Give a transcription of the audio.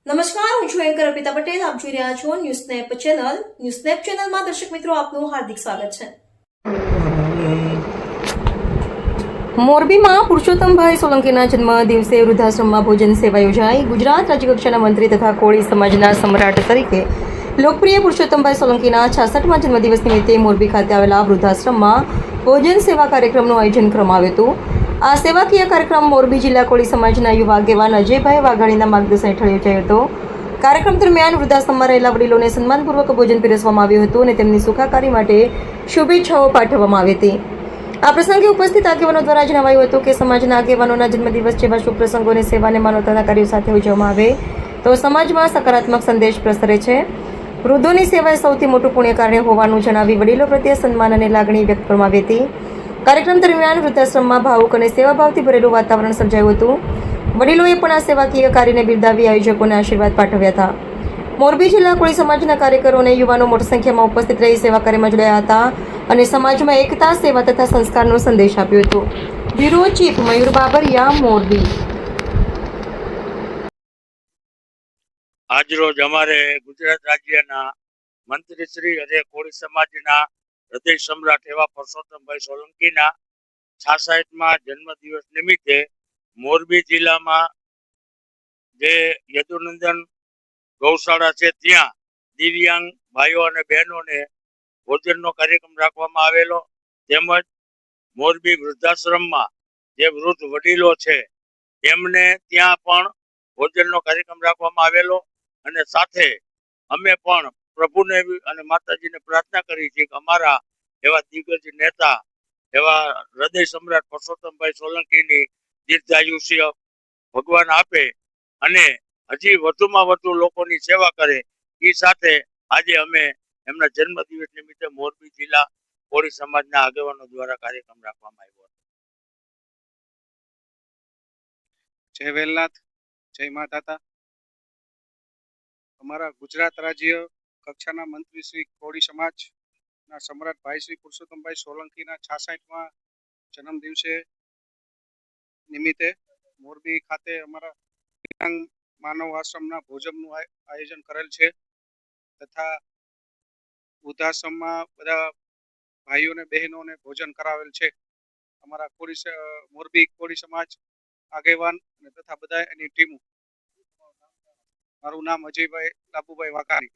નમસ્કાર, હું છું એન્કર અર્પિતા પટેલ. આપ જોઈ રહ્યા છો news snap channel. News snap ચેનલમાં દર્શક મિત્રો આપનું હાર્દિક સ્વાગત છે. મોરબીમાં પુરુષોત્તમભાઈ સોલંકીના જન્મ દિવસે વૃદ્ધાશ્રમમાં ભોજન સેવા યોજાઈ. ગુજરાત રાજ્યકક્ષાના મંત્રી તથા કોળી સમાજના સમ્રાટ તરીકે લોકપ્રિય પુરુષોત્તમભાઈ સોલંકીના 66મા જન્મદિવસ નિમિત્તે મોરબી ખાતે આવેલા વૃદ્ધાશ્રમમાં ભોજન સેવા કાર્યક્રમનું આયોજન કરવામાં આવ્યું હતું. આ સેવાકીય કાર્યક્રમ મોરબી જિલ્લા કોળી સમાજના યુવા આગેવાન અજયભાઈ વાઘાણીના માર્ગદર્શન હેઠળ યોજાયો હતો. કાર્યક્રમ દરમિયાન વૃદ્ધાશ્રમમાં રહેલા વડીલોને સન્માનપૂર્વક ભોજન પીરસવામાં આવ્યું હતું અને તેમની સુખાકારી માટે શુભેચ્છાઓ પાઠવવામાં આવી હતી. આ પ્રસંગે ઉપસ્થિત આગેવાનો દ્વારા જણાવાયું હતું કે સમાજના આગેવાનોના જન્મદિવસ જેવા શુભ પ્રસંગોને સેવાને માનવતાના કાર્યો સાથે ઉજવવામાં આવે તો સમાજમાં સકારાત્મક સંદેશ પ્રસરે છે. વૃદ્ધોની સેવા એ સૌથી મોટું પુણ્ય કાર્ય હોવાનું જણાવી વડીલો પ્રત્યે સન્માન અને લાગણી વ્યક્ત કરવામાં આવી હતી. કાર્યક્રમ દરમિયાન વૃદ્ધાશ્રમમાં ભાવુક અને સેવાભાવથી ભરેલું વાતાવરણ સર્જાયું હતું. વડીલોએ પણ આ સેવાકીય કાર્યને બિરદાવી આયોજકોને આશીર્વાદ પાઠવ્યા હતા. મોરબી જિલ્લા કોળી સમાજના કાર્યકરો અને યુવાનો મોટી સંખ્યામાં ઉપસ્થિત રહી સેવા કાર્યમાં જોડાયા હતા અને સમાજમાં એકતા, સેવા તથા સંસ્કારનો સંદેશ આપ્યો હતો. બ્યુરો ચીફ મયુર બાબરિયા, મોરબી. આજરોજ અમારે ગુજરાત રાજ્યના મંત્રી શ્રી અને કોળી સમાજના હૃદય સમ્રાટ એવા પુરુષોત્તમભાઈ સોલંકીના 66મા જન્મદિવસ નિમિત્તે મોરબી જિલ્લામાં જે યદુનંદન ગૌશાળા છે ત્યાં દિવ્યાંગ ભાઈઓ અને બહેનોને ભોજનનો કાર્યક્રમ રાખવામાં આવેલો. તેમજ મોરબી વૃદ્ધાશ્રમમાં જે વૃદ્ધ વડીલો છે એમને ત્યાં પણ ભોજનનો કાર્યક્રમ રાખવામાં આવેલો અને સાથે અમે પણ પ્રભુને અને માતાજીને પ્રાર્થના કરી છે કે અમારા એવા દિગ્ગજ નેતા એવા હૃદય સમ્રાટ પુરુષોત્તમભાઈ સોલંકીની દીર્ઘાયુષ્ય ભગવાન આપે અને હજી વધુમાં વધુ લોકોની સેવા કરે. એ સાથે આજે અમે એમના જન્મદિવસ નિમિત્તે મોરબી જિલ્લા કોળી સમાજના આગેવાનો દ્વારા કાર્યક્રમ રાખવામાં આવ્યો હતો. જય વેલનાથ, જય માતા. અમારા ગુજરાત રાજ્ય કક્ષાના મંત્રી શ્રી કોળી સમાજના સમ્રાટ ભાઈ શ્રી પુરુષોત્તમભાઈ સોલંકીના 66મા જન્મ દિવસે નિમિત્તે મોરબી ખાતે અમારા દિવ્યાંગ માનવ આશ્રમના ભોજનનું આયોજન કરેલ છે તથા વૃદ્ધાશ્રમમાં બધા ભાઈઓને બહેનોને ભોજન કરાવેલ છે. અમારા મોરબી કોળી સમાજ આગેવાન અને તથા બધા એની ટીમો. મારું નામ અજયભાઈ લાબુભાઈ વાઘાણી.